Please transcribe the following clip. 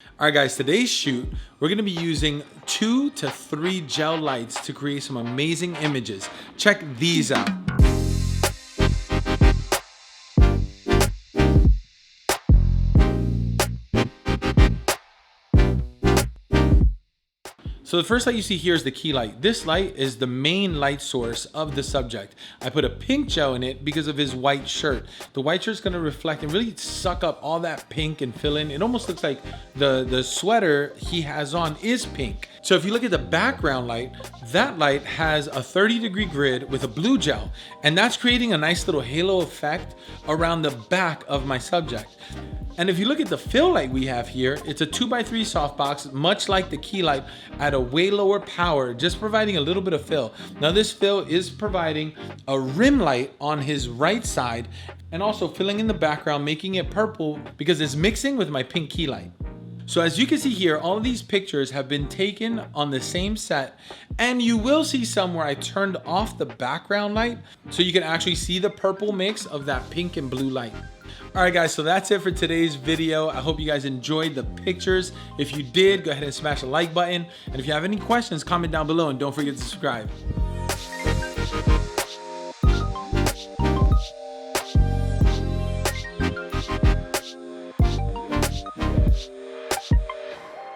All right, guys, today's shoot, we're gonna be using 2 to 3 gel lights to create some amazing images. Check these out. So the first light you see here is the key light. This light is the main light source of the subject. I put a pink gel in it because of his white shirt. The white shirt is gonna reflect and really suck up all that pink and fill in. It almost looks like the sweater he has on is pink. So if you look at the background light, that light has a 30-degree grid with a blue gel, and that's creating a nice little halo effect around the back of my subject. And if you look at the fill light we have here, it's a 2x3 softbox, much like the key light, at a way lower power, just providing a little bit of fill. Now this fill is providing a rim light on his right side and also filling in the background, making it purple because it's mixing with my pink key light. So as you can see here, all of these pictures have been taken on the same set, and you will see some where I turned off the background light so you can actually see the purple mix of that pink and blue light. All right, guys, so that's it for today's video. I hope you guys enjoyed the pictures. If you did, go ahead and smash the like button. And if you have any questions, comment down below and don't forget to subscribe.